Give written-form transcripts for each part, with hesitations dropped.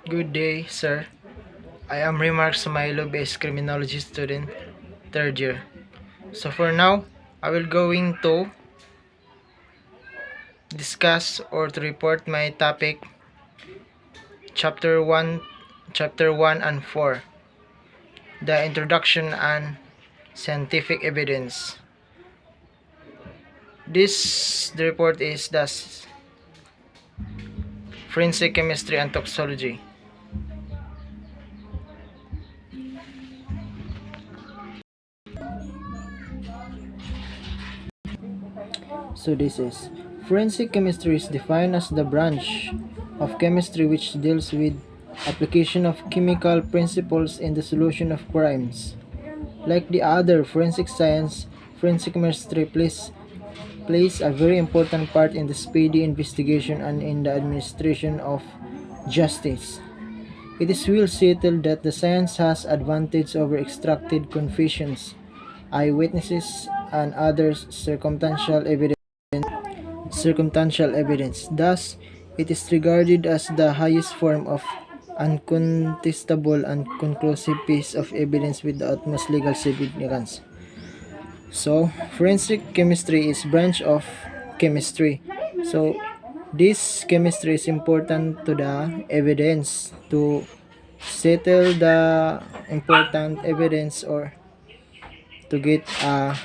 Good day, sir. I am Remark Sumailo, base criminology student, third year. So for now, I will going to discuss or to report my topic, chapter 1, chapter 1 and 4, the introduction and scientific evidence. The report is thus forensic chemistry and toxicology. So this is forensic chemistry is defined as the branch of chemistry which deals with application of chemical principles in the solution of crimes. Like the other forensic science, forensic chemistry plays a very important part in the speedy investigation and in the administration of justice. It is well settled that the science has advantage over extracted confessions, eyewitnesses, and other circumstantial evidence. Thus, it is regarded as the highest form of uncontestable and conclusive piece of evidence with the utmost legal significance. So, forensic chemistry is branch of chemistry. So, this chemistry is important to the evidence to settle the important evidence or to get a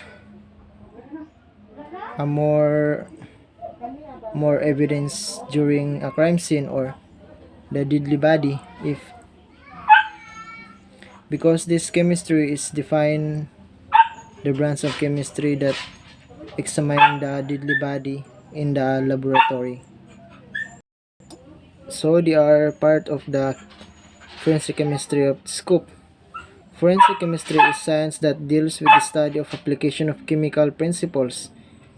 more evidence during a crime scene or the deadly body, if because this chemistry is defined the branch of chemistry that examine the deadly body in the laboratory. So they are part of the forensic chemistry of scope. Forensic chemistry is science that deals with the study of application of chemical principles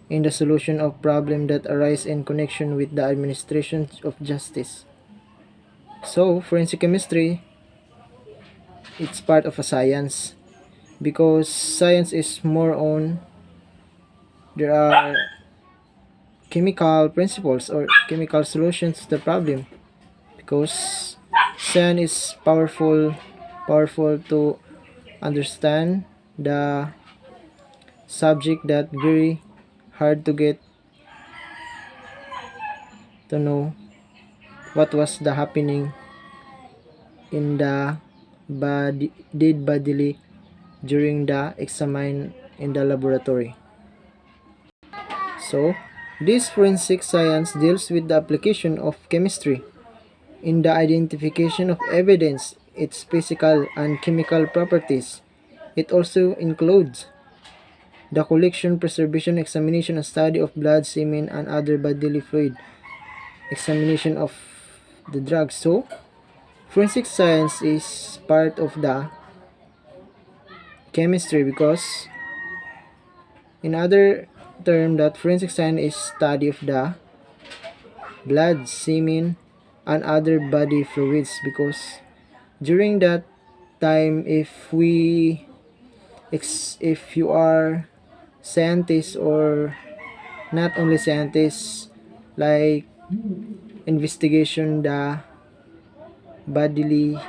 in the solution of problems that arise in connection with the administration of justice. So, forensic chemistry, it's part of a science because science is more on there are chemical principles or chemical solutions to the problem because science is powerful to understand the subject that very hard to get to know what was the happening in the dead bodily during the examine in the laboratory. So, this forensic science deals with the application of chemistry in the identification of evidence, its physical and chemical properties. It also includes the collection, preservation, examination, and study of blood, semen, and other bodily fluid, examination of the drugs. So, forensic science is part of the chemistry because in other term that forensic science is study of the blood, semen, and other body fluids because during that time if you are scientist or not only scientists like investigation the bodily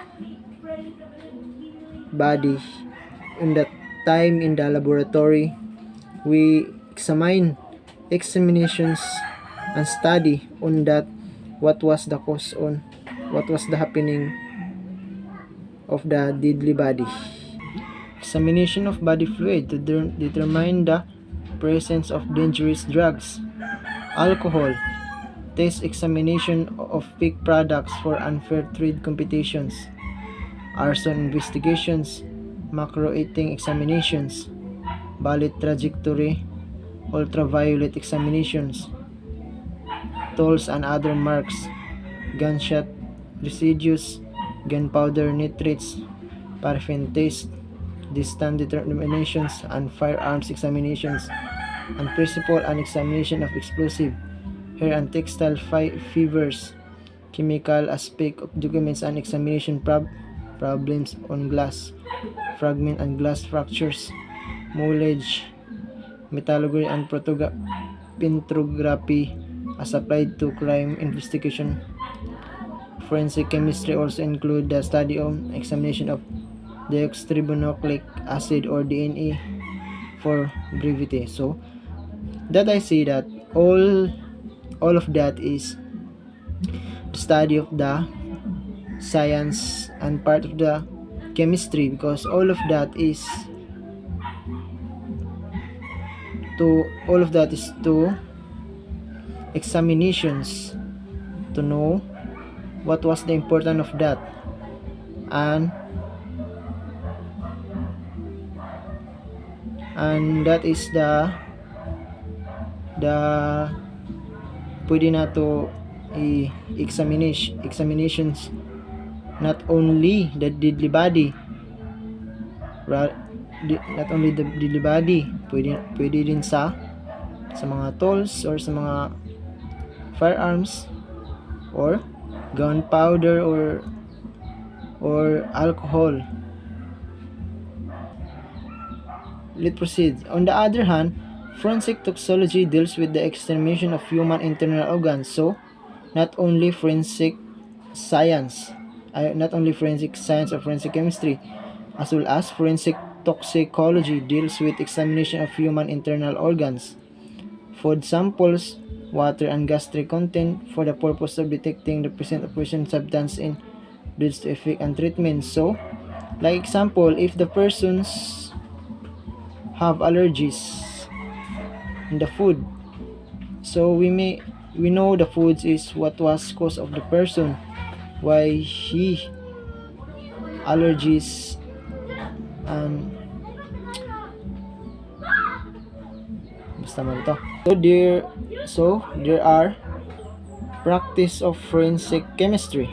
body in that time in the laboratory we examinations and study on that what was the cause on what was the happening of the deadly body. Examination of body fluid to determine the presence of dangerous drugs, alcohol, test examination of pig products for unfair trade competitions, arson investigations, macro eating examinations, bullet trajectory, ultraviolet examinations, tools and other marks, gunshot residues, gunpowder nitrates, paraffin test, distance determinations, and firearms examinations, and principle and examination of explosive, hair and textile fibers, chemical aspect of documents and examination problems on glass, fragment and glass fractures, moldage, metallurgy and petrography as applied to crime investigation, forensic chemistry also include the study of examination of deoxyribonucleic acid or DNA for brevity. So that I see that all of that is the study of the science and part of the chemistry, because all of that is to examinations to know what was the importance of that, and that is the pwede na to examinations not only the deadly body, not only the deadly body, pwede din sa mga tools or sa mga firearms or gunpowder or alcohol. Let's proceed. On the other hand, forensic toxicology deals with the examination of human internal organs. So, not only forensic science or forensic chemistry, as well as forensic toxicology deals with examination of human internal organs, food samples, water and gastric content for the purpose of detecting the presence of poison substance in leads to effect and treatment. So, like example, if the persons have allergies in the food, so we know the foods is what was cause of the person why he allergies, and basta mo ito. So there are practice of forensic chemistry.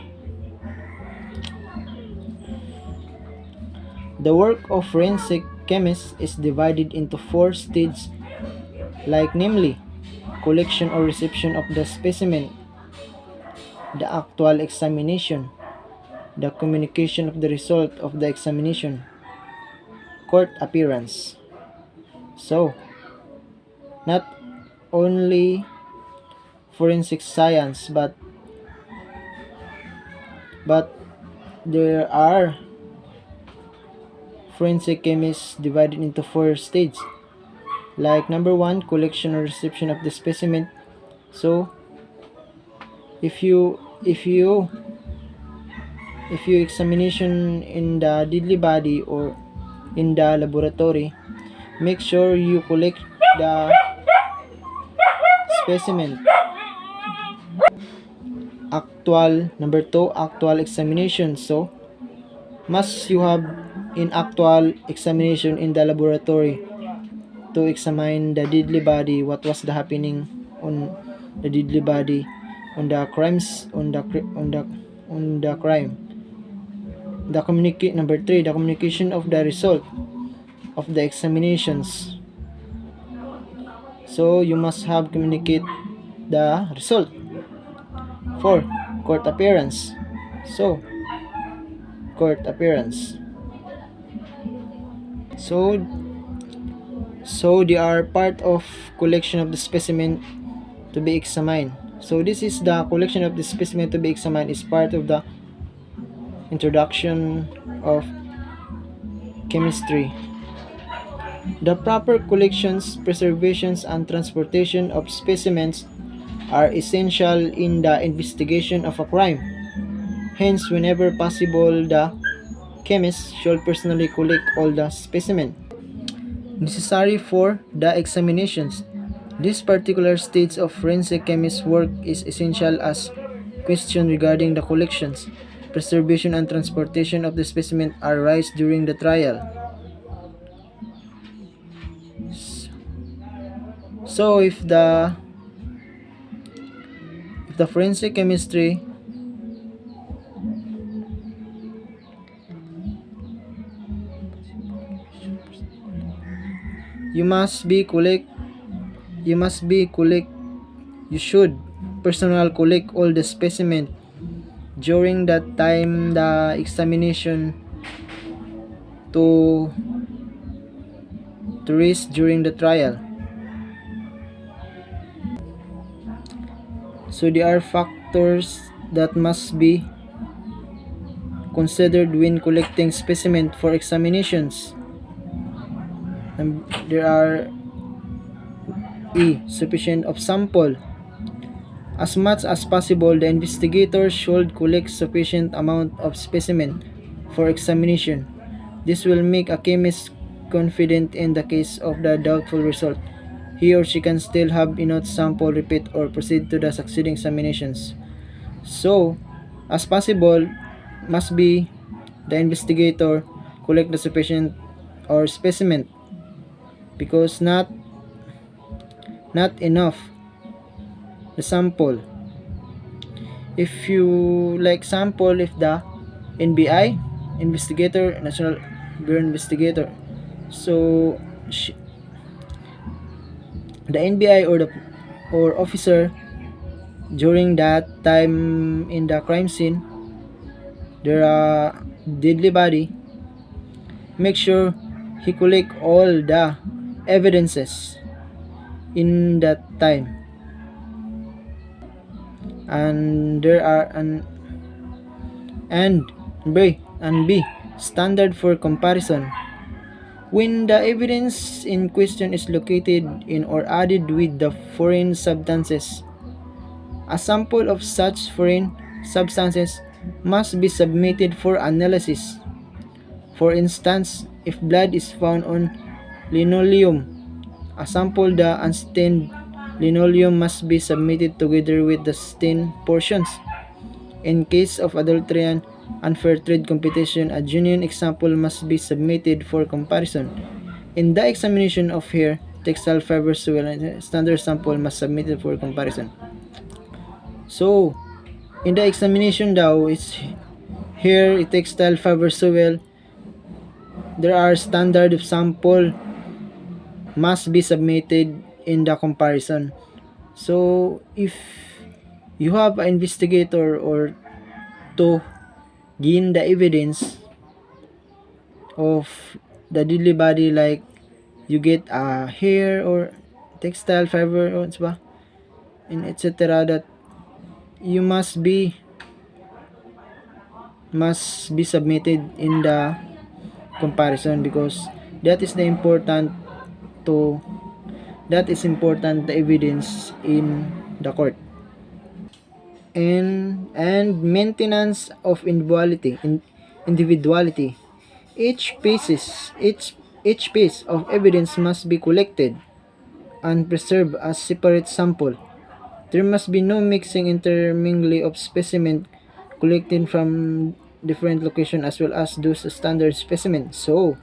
The work of forensic chemists is divided into 4 stages, like namely collection or reception of the specimen, the actual examination, the communication of the result of the examination, court appearance. So, not only forensic science, but there are forensic chemists divided into 4 stages. Like number 1, collection or reception of the specimen. So if you examination in the deadly body or in the laboratory, make sure you collect the specimen. Number 2, actual examination. So must you have in actual examination in the laboratory to examine the deadly body, what was the happening on the deadly body, on the crimes, on the crime. Number 3, the communication of the result of the examinations. So you must have communicate the result. 4, court appearance. So court appearance. So they are part of collection of the specimen to be examined. So this is the collection of the specimen to be examined is part of the introduction of chemistry. The proper collections, preservations, and transportation of specimens are essential in the investigation of a crime. Hence, whenever possible, the chemist should personally collect all the specimens necessary for the examinations. This particular stage of forensic chemist work is essential as questions regarding the collections, preservation, and transportation of the specimen arise during the trial. So if the forensic chemistry you should personally collect all the specimen during that time the examination to risk during the trial. So there are factors that must be considered when collecting specimen for examinations. There are sufficient of sample. As much as possible, the investigator should collect sufficient amount of specimen for examination. This will make a chemist confident in the case of the doubtful result. He or she can still have enough sample repeat or proceed to the succeeding examinations. So, as possible, must be the investigator collect the sufficient or specimen because not enough the sample. If you like sample, if the NBI investigator, National Bureau Investigator, so the NBI or officer during that time in the crime scene, there are deadly body, make sure he collect all the evidences in that time, and there are and B standard for comparison. When the evidence in question is located in or added with the foreign substances, a sample of such foreign substances must be submitted for analysis. For instance, if blood is found on linoleum, a sample the unstained linoleum must be submitted together with the stained portions. In case of adultery and unfair trade competition, a genuine example must be submitted for comparison. In the examination of hair, textile fibers, well, standard sample must submitted for comparison. So, in the examination daw, it's hair, textile fibers, well, there are standard of sample must be submitted in the comparison. So, if you have an investigator or to gain the evidence of the deadly body, like you get a hair or textile fiber or and etc., that you must be submitted in the comparison because that is important the evidence in the court. And maintenance of individuality. Each piece of evidence must be collected and preserved as separate sample. There must be no mixing intermingling of specimen collected from different locations as well as those standard specimens. So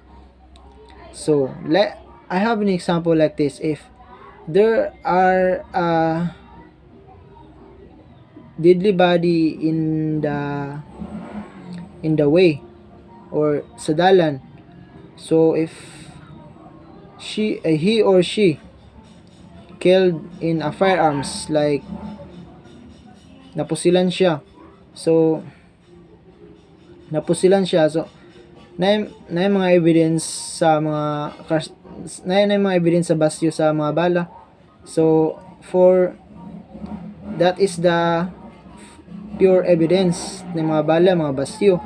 I have an example like this. If there are deadly body in the way or sa dalan, so if he or she killed in a firearms, like napusilan siya, so na mga evidence sa mga evidence sa basyo sa mga bala. So for that is the pure evidence ng mga bala, mga basyo.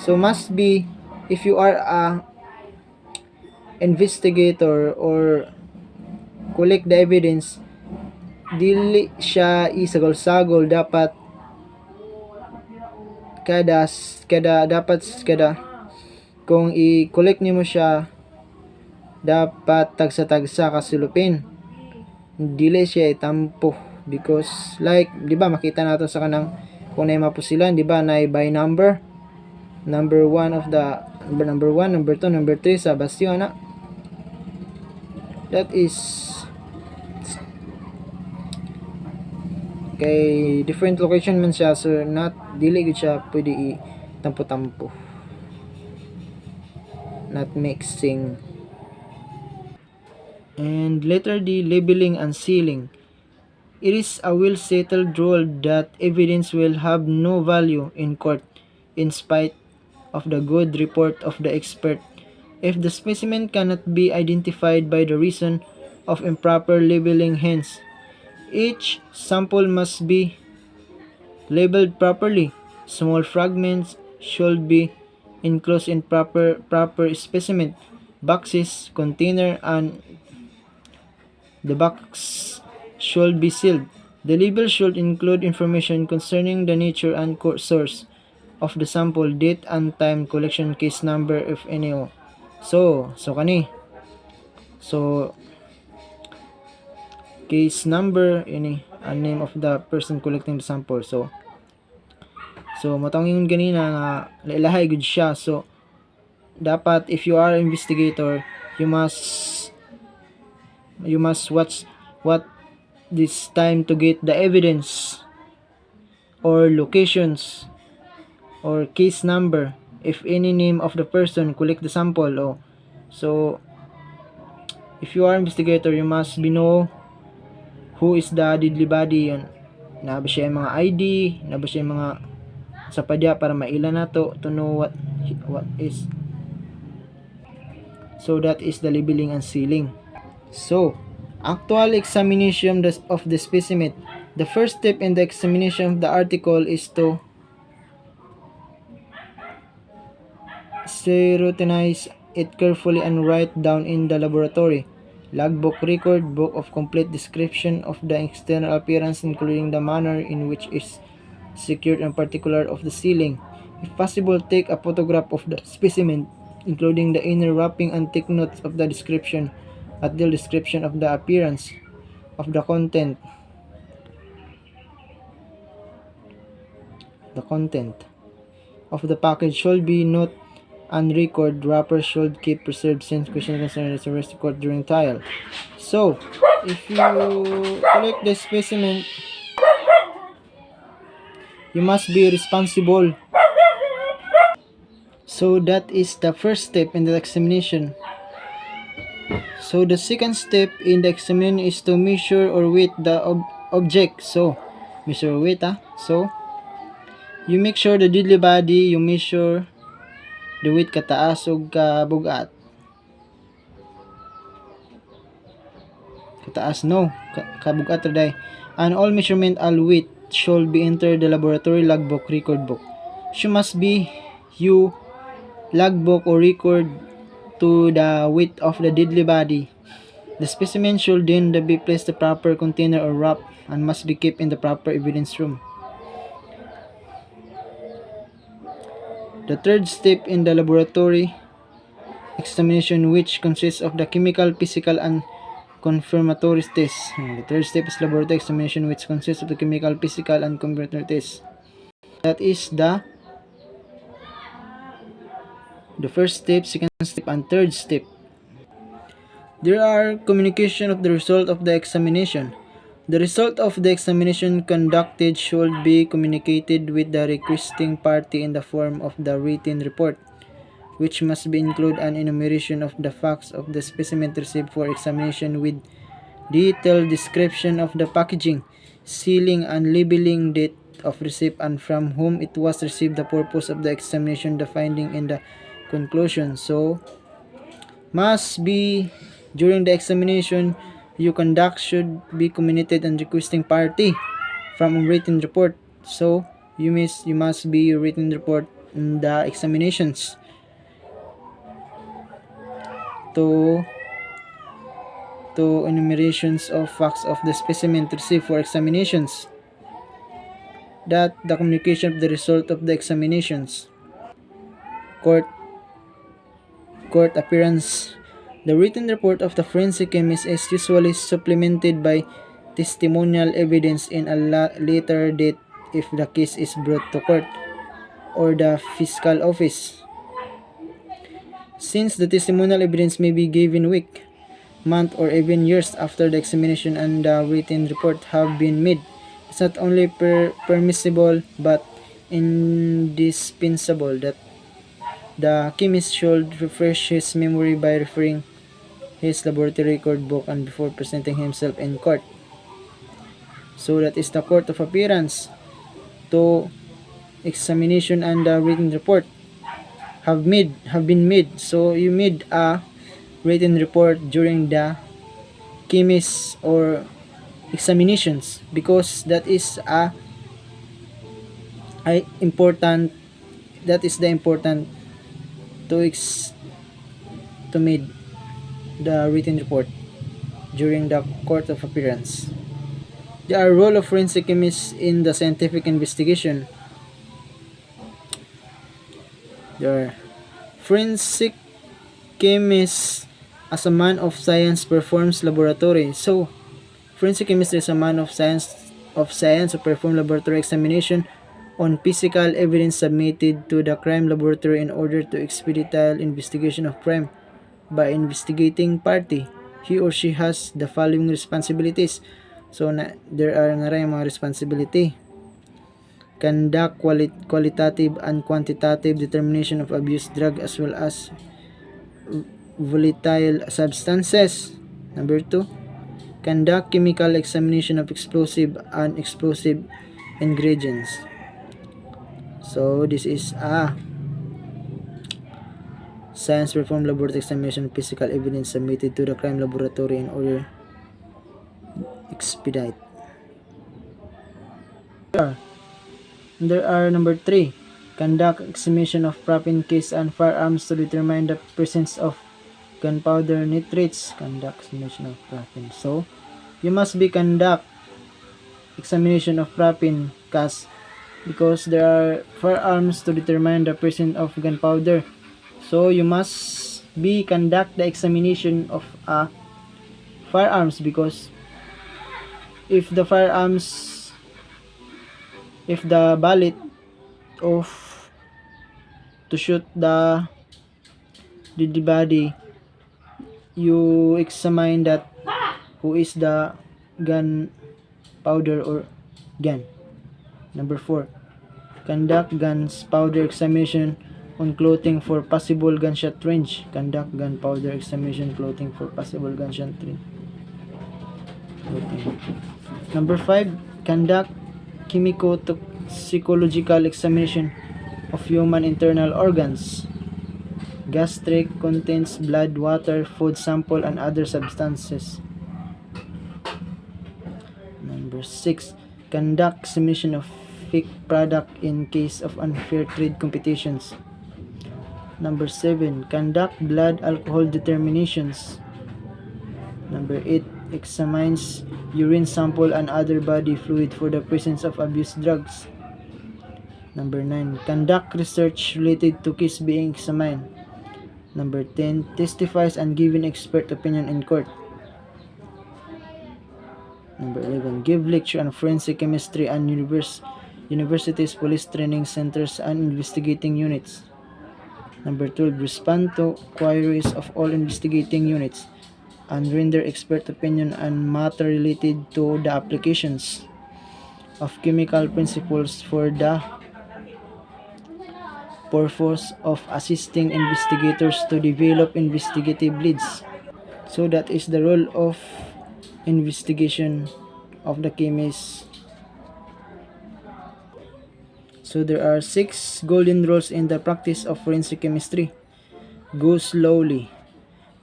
So must be, if you are a investigator or collect the evidence, dili siya isagol-sagol, dapat kada kung i-collect nimo siya, dapat tagsa-tagsa kasulupin, dili siya itampo. Because like, di ba makita nato sa kanang kung na mapusilan, di ba, na by number 1 of the number 1, number 2, number 3 sa bastion na. That is kay different location man siya, so not dili gud siya pwede i-tampo-tampo, not mixing. And letter D, labeling and sealing. It is a well-settled rule that evidence will have no value in court in spite of the good report of the expert if the specimen cannot be identified by the reason of improper labeling. Hence, each sample must be labeled properly. Small fragments should be enclosed in proper specimen boxes, container, and the box should be sealed. The label should include information concerning the nature and source of the sample, date and time, collection case number, if any. So kani. So case number ini and name of the person collecting the sample. So matang yung ganina nga lailahay gud siya. So dapat if you are investigator, you must watch what this time to get the evidence or locations or case number, if any name of the person collect the sample. So if you are investigator, you must be know who is the deadly body, yun na ba siya yung mga ID, na ba siya yung mga sapadya para maila na to know what is. So that is the labeling and sealing. So actual examination of the specimen. The first step in the examination of the article is to scrutinize it carefully and write down in the laboratory logbook record book of complete description of the external appearance, including the manner in which is secured and particular of the sealing. If possible, take a photograph of the specimen, including the inner wrapping, and take notes of the description, the description of the appearance of the content. The content of the package should be note and record. Wrapper should keep preserved since question concerning is arrest record during trial. So, if you collect the specimen, you must be responsible. So that is the first step in the examination. So the second step in the examination is to measure or weight the object. So, measure or weight. So, you make sure the deadly body, you measure the weight kataas o kabugat. Kataas no, kabugat raday. And all measurement all weight should be entered the laboratory logbook record book. So must be you logbook or record to the weight of the deadly body. The specimen should then be placed in the proper container or wrap and must be kept in the proper evidence room. The third step in the laboratory examination, which consists of the chemical, physical, and confirmatory tests. The third step is laboratory examination, which consists of the chemical, physical, and confirmatory tests. That is the first step, second step, and third step. There are communication of the result of the examination. The result of the examination conducted should be communicated with the requesting party in the form of the written report, which must be include an enumeration of the facts of the specimen received for examination with detailed description of the packaging, sealing, and labeling, date of receipt, and from whom it was received, the purpose of the examination, the finding, and the conclusion. So, must be during the examination you conduct should be communicated and requesting party from a written report. So, you must be written report in the examinations to enumerations of facts of the specimen received for examinations. That the communication of the result of the examinations. Court appearance. The written report of the forensic chemist is usually supplemented by testimonial evidence in a later date if the case is brought to court or the fiscal office. Since the testimonial evidence may be given week, month, or even years after the examination and the written report have been made, it's not only permissible but indispensable that the chemist should refresh his memory by referring his laboratory record book and before presenting himself in court. So that is the court of appearance. To examination and the written report have been made. So you made a written report during the chemist or examinations because that is a important that is the important to to make the written report during the court of appearance. The role of forensic chemists in the scientific investigation. The forensic chemist as a man of science performs laboratory. So, forensic chemist is a man of science who perform laboratory examination on physical evidence submitted to the crime laboratory in order to expedite investigation of crime by investigating party. He or she has the following responsibilities. So, there are na rin mga responsibility. Conduct qualitative and quantitative determination of abused drug as well as volatile substances. Number 2, conduct chemical examination of explosive and explosive ingredients. So this is science perform laboratory examination of physical evidence submitted to the crime laboratory in order expedite. There are number 3, conduct examination of weapon case and firearms to determine the presence of gunpowder nitrates. Conduct examination of weapon. So you must be conduct examination of weapon case because there are firearms to determine the presence of gunpowder. So you must be conduct the examination of firearms because if the bullet of to shoot the body, you examine that who is the gun powder or gun. Number 4, conduct guns powder examination on clothing for possible gunshot range. Conduct gunpowder examination clothing for possible gunshot range. Number 5, conduct chemico-toxicological examination of human internal organs. Gastric, contents, blood, water, food sample, and other substances. Number 6, conduct examination of fake product in case of unfair trade competitions. Number 7, conduct blood alcohol determinations. Number 8, examines urine sample and other body fluid for the presence of abused drugs. Number 9, conduct research related to case being examined. Number 10, testifies and giving expert opinion in court. Number 11, give lecture on forensic chemistry and universities, police training centers, and investigating units. Number 12, respond to queries of all investigating units and render expert opinion on matter related to the applications of chemical principles for the purpose of assisting investigators to develop investigative leads. So that is the role of investigation of the chemist. So there are 6 golden rules in the practice of forensic chemistry. Go slowly.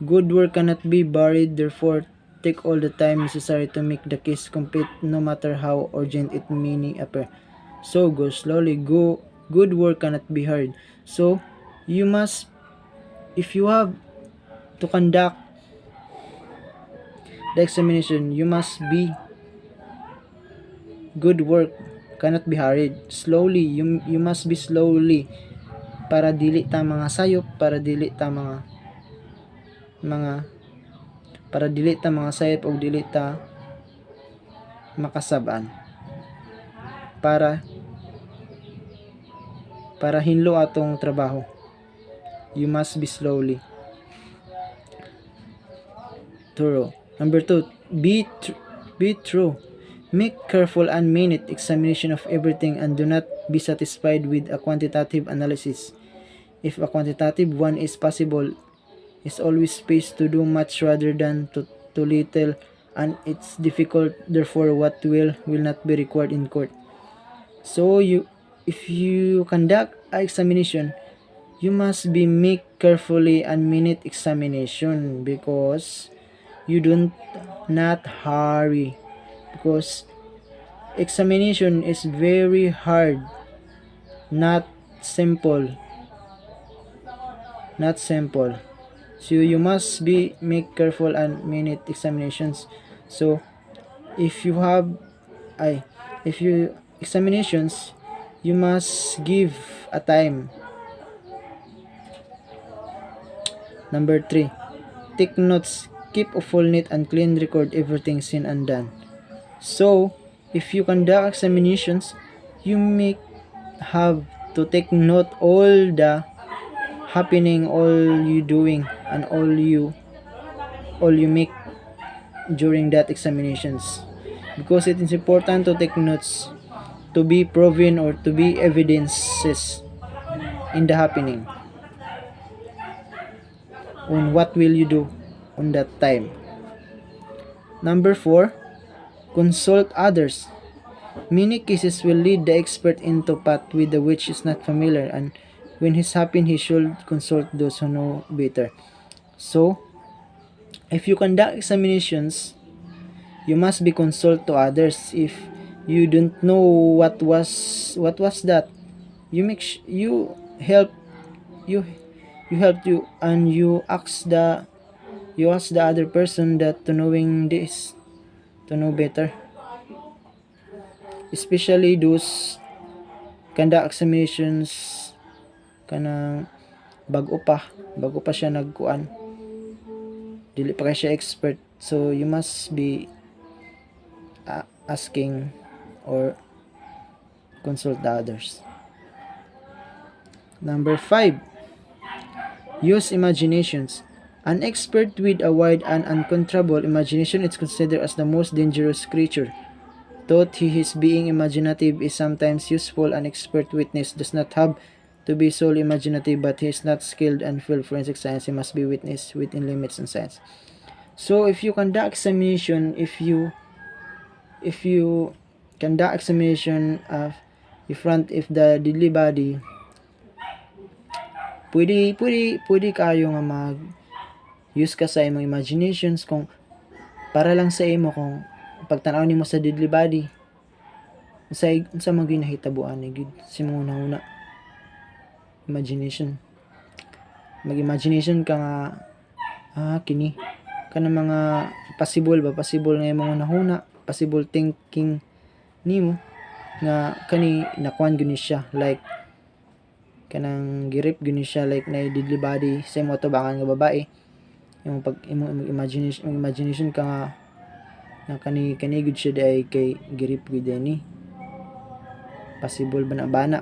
Good work cannot be buried, therefore take all the time necessary to make the case complete no matter how urgent it may appear. So go slowly. Good work cannot be hurried. So you must, if you have to conduct the examination, you must be good work cannot be hurried. Slowly, you must be slowly para dili ta mga sayop, para dili ta mga sayop o dili ta makasab-an. Para hinlo atong trabaho. You must be slowly. Thorough. Number 2, be true. Make careful and minute examination of everything and do not be satisfied with a quantitative analysis. If a quantitative one is possible, it's always space to do much rather than to little, and it's difficult, therefore what will not be required in court. So if you conduct an examination, you must be make carefully and minute examination because you don't not hurry, because examination is very hard, not simple, not simple. So you must be make careful and minute examinations. So if you have I if you examinations, you must give a time. Number 3, take notes, keep a full neat and clean record everything seen and done. So if you conduct examinations, you make have to take note all the happening, all you doing, and all you make during that examinations, because it is important to take notes to be proven or to be evidences in the happening on what will you do on that time. Number 4, consult others. Many cases will lead the expert into path with the which is not familiar, and when he's happen he should consult those who know better. So if you conduct examinations, you must be consult to others. If you don't know what was that, you make you help you you help you, and you ask the other person that to knowing this, to know better, especially those conduct examinations kanang bago pa siya nagkuan, dili pa kay siya expert. So you must be asking or consult the others. Number 5, use imaginations. An expert with a wide and uncontrollable imagination is considered as the most dangerous creature. Though he is being imaginative is sometimes useful, an expert witness does not have to be solely imaginative, but he is not skilled and field forensic science. He must be witness within limits and science. So if you conduct examination, if you conduct examination of if the deadly body, pwede kayo nga mag use ka sa imong imaginations kung para lang sa imo, kung pagtanaw nimo sa deadly body unsa man gyud nahitabuan ni gid si mo una imagination, mag-imagination ka nga kini kanang mga possible nga imong nahuna, possible thinking nimo nga kani nakuan gyud ni siya, like kanang girip gyud ni siya, like na deadly body sa imo tubangan nga babae, yung imagination ka nga kani gud siya day kay girip gud ni, possible bana-bana.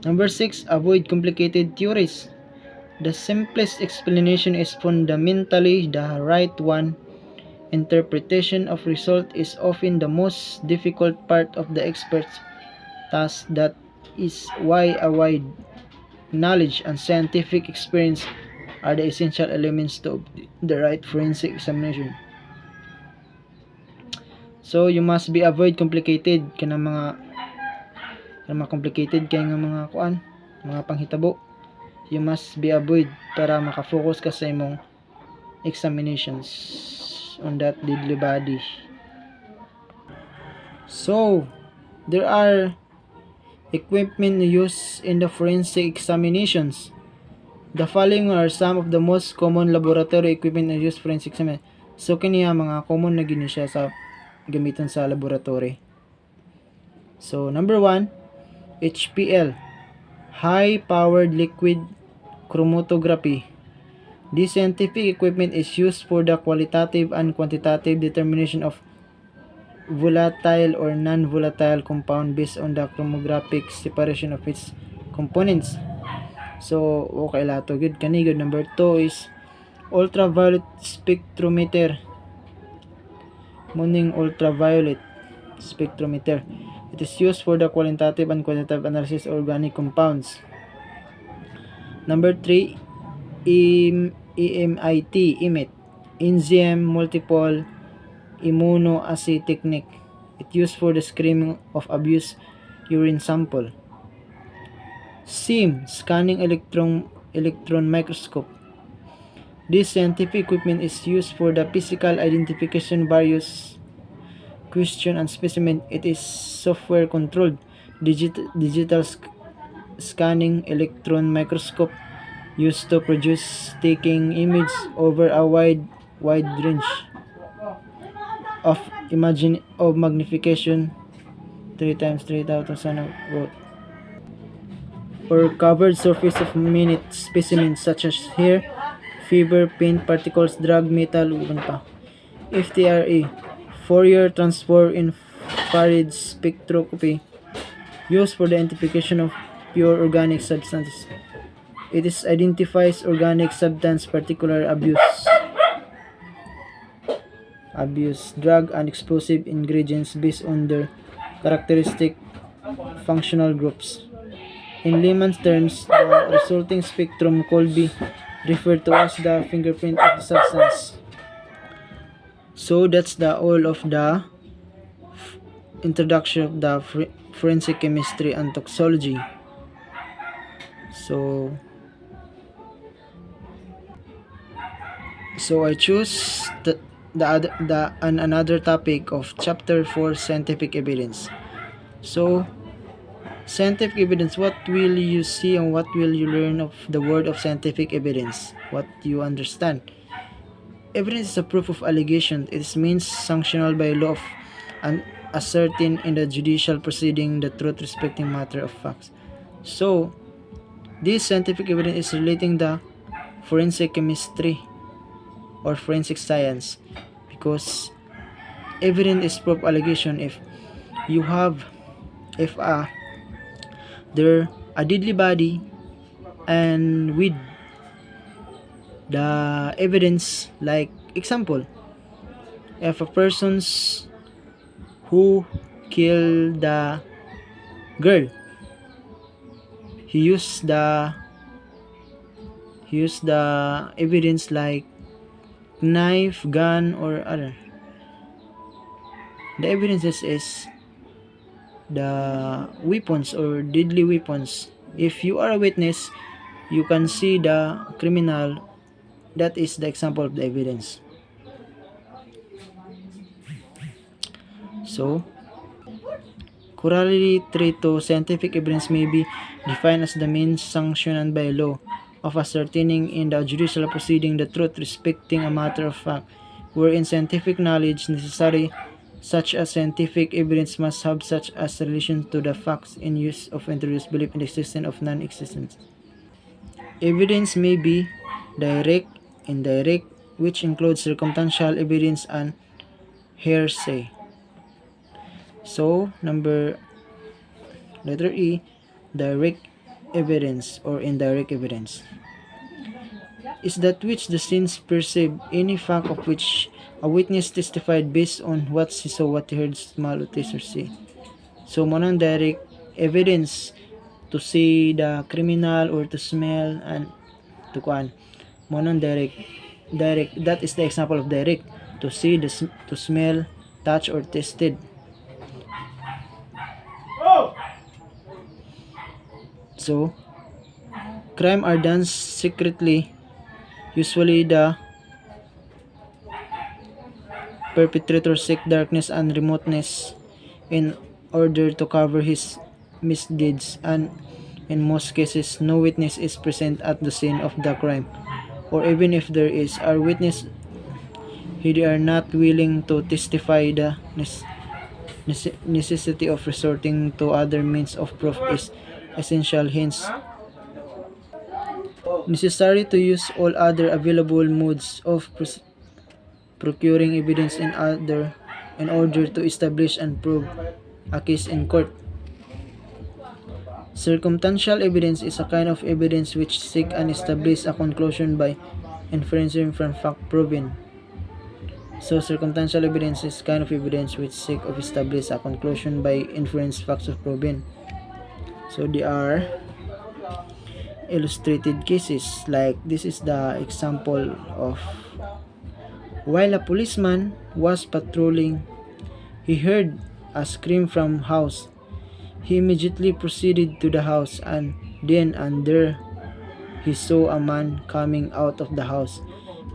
Number 6, avoid complicated theories. The simplest explanation is fundamentally the right one. Interpretation of result is often the most difficult part of the expert's task. That is why a wide knowledge and scientific experience are the essential elements to the right forensic examination. So you must be avoid complicated kanang mga complicated kay nga mga mga panghitabo. You must be avoid para makafocus ka sa imong examinations on that deadly body. So there are equipment used in the forensic examinations. The following are some of the most common laboratory equipment used for forensic examination. So kaniya mga common na gini siya sa gamiton sa laboratory. So number 1, HPL, high powered liquid chromatography. This scientific equipment is used for the qualitative and quantitative determination of volatile or non-volatile compound based on the chromographic separation of its components. So okay lato good kani good. Number 2 is ultraviolet spectrometer. Muning ultraviolet spectrometer. It is used for the qualitative and quantitative analysis of organic compounds. Number 3, EMIT, enzyme multiple immunoassay technique. It used for the screening of abused urine sample. SIM, scanning electron microscope. This scientific equipment is used for the physical identification various question and specimen. It is software controlled. digital scanning electron microscope used to produce taking image over a wide range of magnification 3 times 3000 volt, or covered surface of minute specimens such as hair, fiber, paint, particles, drug, metal, uban pa. FTRA, Fourier transform infrared spectroscopy, used for the identification of pure organic substances. It is identifies organic substance particular abuse, drug, and explosive ingredients based on their characteristic functional groups. In layman's terms, the resulting spectrum could be referred to as the fingerprint of the substance. So that's the all of the introduction of the forensic chemistry and toxicology. So I choose another topic of chapter 4, scientific evidence. So scientific evidence, what will you see and what will you learn of the word of scientific evidence? What you understand? Evidence is a proof of allegation. It means sanctioned by law and ascertain in the judicial proceeding the truth respecting matter of facts. So this scientific evidence is relating the forensic chemistry or forensic science, because evidence is proof allegation. If there a deadly body, and with the evidence, like example, if a person's who killed the girl, he used the evidence like knife, gun, or other. The evidences is the weapons or deadly weapons. If you are a witness, you can see the criminal. That is the example of the evidence. So corollary 3 to scientific evidence may be defined as the means sanctioned by law of ascertaining in the judicial proceeding the truth respecting a matter of fact, wherein scientific knowledge necessary, such as scientific evidence, must have such as relation to the facts in use of introduced belief in the existence of non-existence. Evidence may be direct, indirect, which includes circumstantial evidence and hearsay. So letter E, direct evidence or indirect evidence is that which the scenes perceive, any fact of which a witness testified based on what he saw, what he heard, smell, or taste, or see. So monang direct evidence to see the criminal or to smell and to kuan. Monang direct, that is the example of direct, to see, to smell, touch, or tasted. So crime are done secretly. Usually the perpetrator seek darkness and remoteness in order to cover his misdeeds, and in most cases no witness is present at the scene of the crime, or even if there is a witness, they are not willing to testify. The necessity of resorting to other means of proof is essential, hence necessary to use all other available modes of procuring evidence in order to establish and prove a case in court. Circumstantial evidence is a kind of evidence which seek and establish a conclusion by inferencing from fact proven. So circumstantial evidence is kind of evidence which seek of establish a conclusion by inference facts of proven. So they are illustrated cases, like this is the example of, while a policeman was patrolling, he heard a scream from house. He immediately proceeded to the house, and then and there he saw a man coming out of the house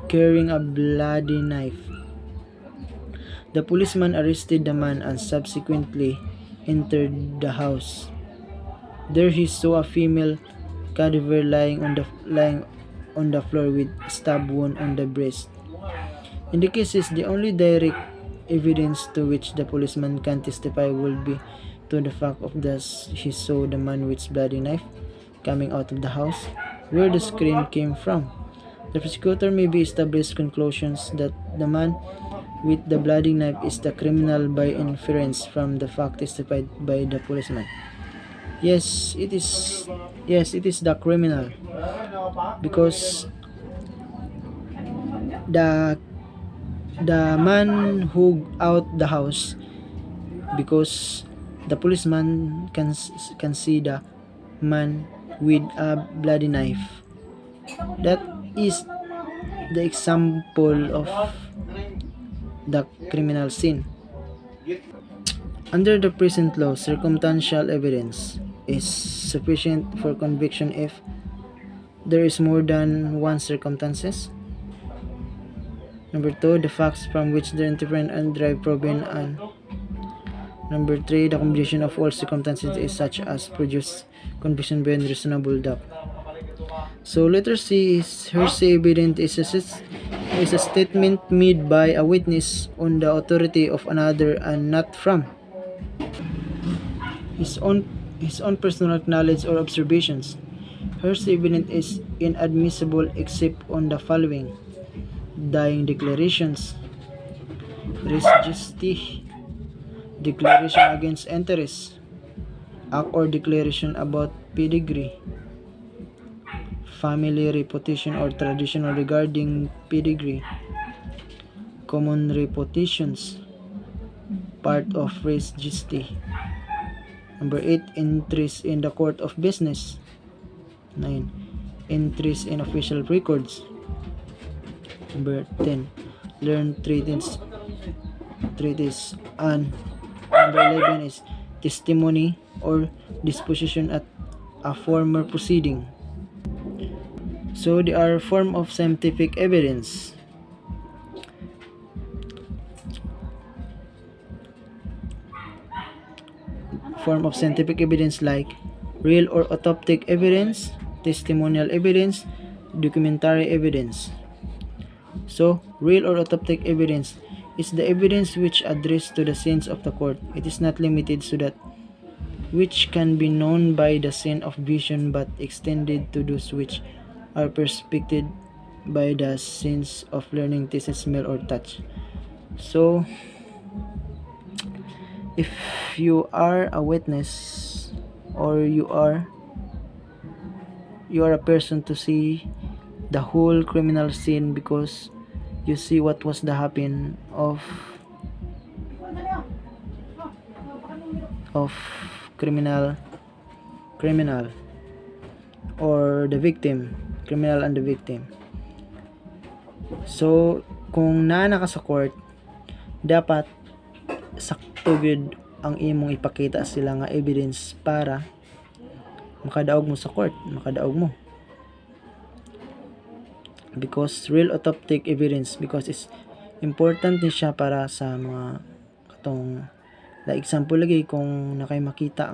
carrying a bloody knife. The policeman arrested the man and subsequently entered the house. There he saw a female cadaver lying on the floor with a stab wound on the breast. In the cases, the only direct evidence to which the policeman can testify will be to the fact of that he saw the man with bloody knife coming out of the house where the scream came from. The prosecutor may be established conclusions that the man with the bloody knife is the criminal by inference from the fact testified by the policeman. Yes, it is. Yes, it is the criminal because the man who out the house, because the policeman can see the man with a bloody knife. That is the example of the criminal scene. Under the present law, circumstantial evidence is sufficient for conviction if there is more than one circumstances. Number 2, the facts from which the interference and drive proven, and number 3, the combination of all circumstances is such as produce conviction beyond reasonable doubt. So letter C is hearsay evidence is a statement made by a witness on the authority of another and not from his own personal knowledge or observations. Hearsay evidence is inadmissible except on the following: dying declarations, res gesti, declaration against interest, act or declaration about pedigree, family reputation or tradition regarding pedigree, common reputations, part of res gesti. Number 8, entries in the court of business. 9, entries in official records. Number 10, learned treatise. And number 11 is testimony or disposition at a former proceeding. So they are form of scientific evidence. Form of scientific evidence like real or autoptic evidence, testimonial evidence, documentary evidence. So, real or autoptic evidence is the evidence which addressed to the scenes of the court. It is not limited to that which can be known by the sense of vision but extended to those which are perceived by the sense of learning, taste, smell, or touch. So, if you are a witness or you are a person to see the whole criminal scene because you see what was the happen of criminal or the victim, criminal and the victim. So kung naa ka sa court, dapat sakto gyud ang imong ipakita sila nga evidence para makadaog mo sa court, makadaog mo. Because real autoptic evidence, because it's important din siya para sa mga katong like example lagi kung nakay makita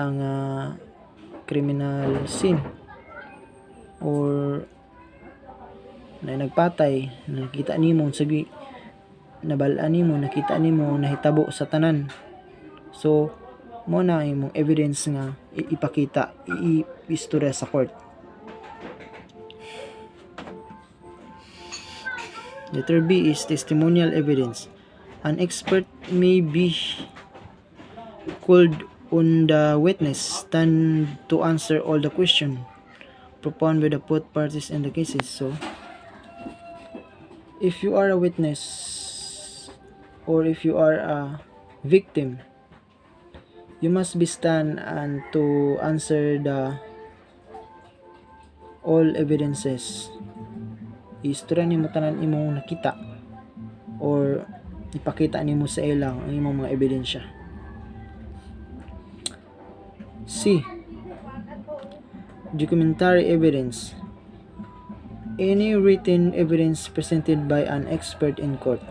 nga criminal scene or na nagpatay, nakita nimo sige nabalaan nimo, nakita nimo nahitabo sa tanan. So mo na imong evidence nga ipakita, iistorya sa court. Letter B is testimonial evidence. An expert may be called on the witness stand to answer all the questions propounded by the both parties in the cases. So, if you are a witness or if you are a victim, you must be stand and to answer the all evidences. Istorya nimo tanan imong nakita or ipakita nimo sa ilang ang imong mga ebidensya. C. Documentary evidence. Any written evidence presented by an expert in court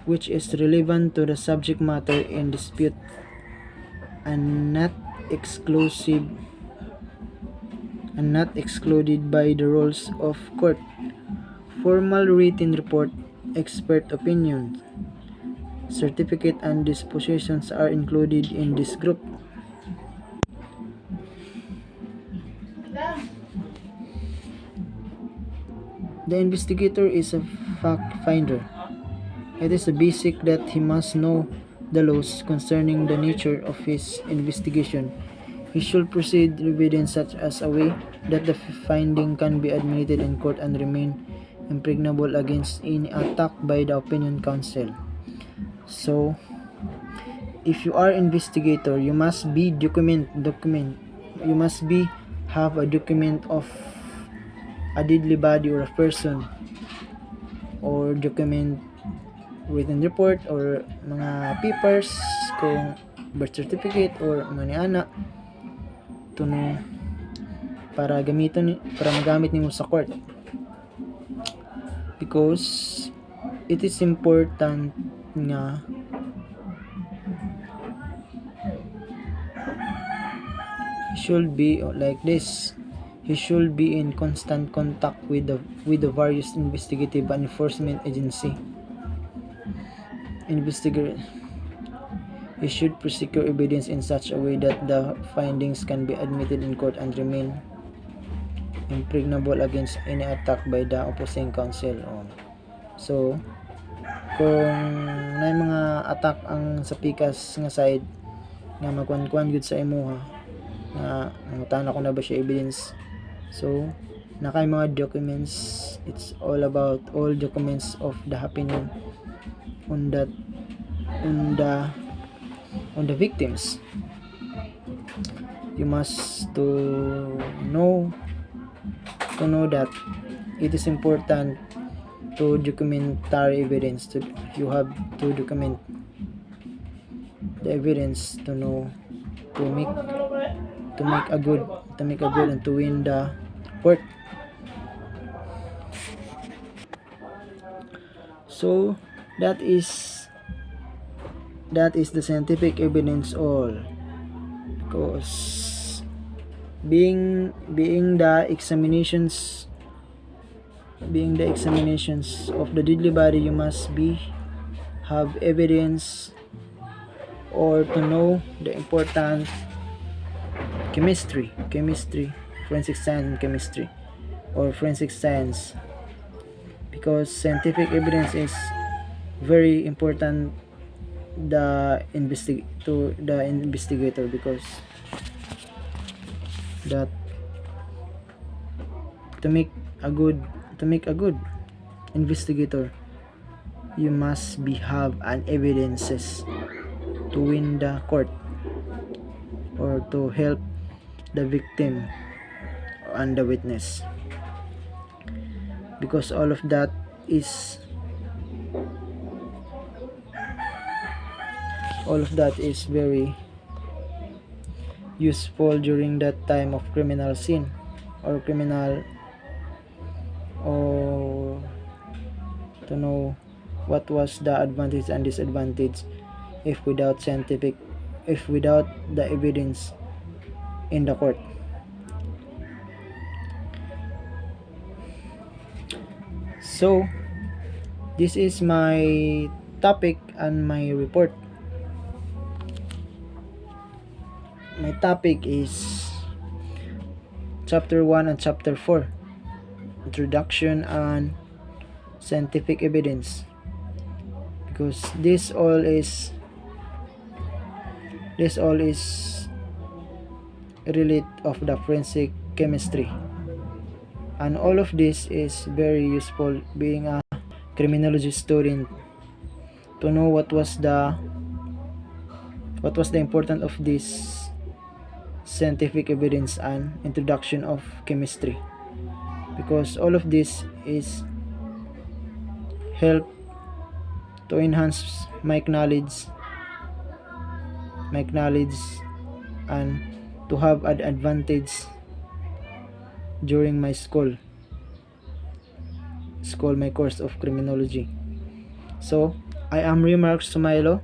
which is relevant to the subject matter in dispute and not exclusive and not excluded by the rules of court. Formal written report, expert opinions, certificate and dispositions are included in this group. The investigator is a fact finder. It is a basic that he must know the laws concerning the nature of his investigation. He should proceed with evidence such as a way that the finding can be admitted in court and remain impregnable against any attack by the opinion counsel. So, if you are investigator, you must be document. You must be have a document of a deadly body or a person, or document written report or mga papers kung birth certificate or mga anak to know para magamit nimo sa court, because it is important nga should be like this. He should be in constant contact with the various investigative and enforcement agency. He should prosecute evidence in such a way that the findings can be admitted in court and remain impregnable against any attack by the opposing counsel. So, kung may mga attack ang sa pikas nga side nga magkuan-kuan gud sa imuha nga nangutan ako na ba siya evidence, so nakay mga documents. It's all about all documents of the happening on the victims. You must to know that it is important to documentary evidence. You have to document the evidence to know to make a good and to win the court. So that is the scientific evidence all, because being the examinations of the deadly body, you must have evidence or to know the important chemistry, forensic science and chemistry, or forensic science, because scientific evidence is very important to the investigator, because that to make a good investigator, you must have an evidences to win the court or to help the victim and the witness, because all of that is very useful during that time of criminal scene or to know what was the advantage and disadvantage if without the evidence in the court. So this is my topic and my report. My topic is chapter 1 and chapter 4, introduction and scientific evidence, because this all is relate of the forensic chemistry, and all of this is very useful being a criminology student to know what was the importance of this scientific evidence and introduction of chemistry, because all of this is help to enhance my knowledge and to have an advantage during my my course of criminology. So I am Remark Sumailo,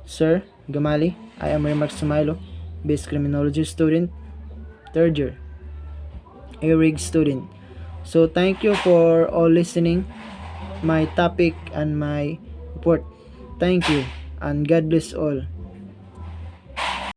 Sir Gamali. I am Remark Sumailo, base criminology student, third year, A-Rig student. So thank you for all listening my topic and my report. Thank you and God bless all.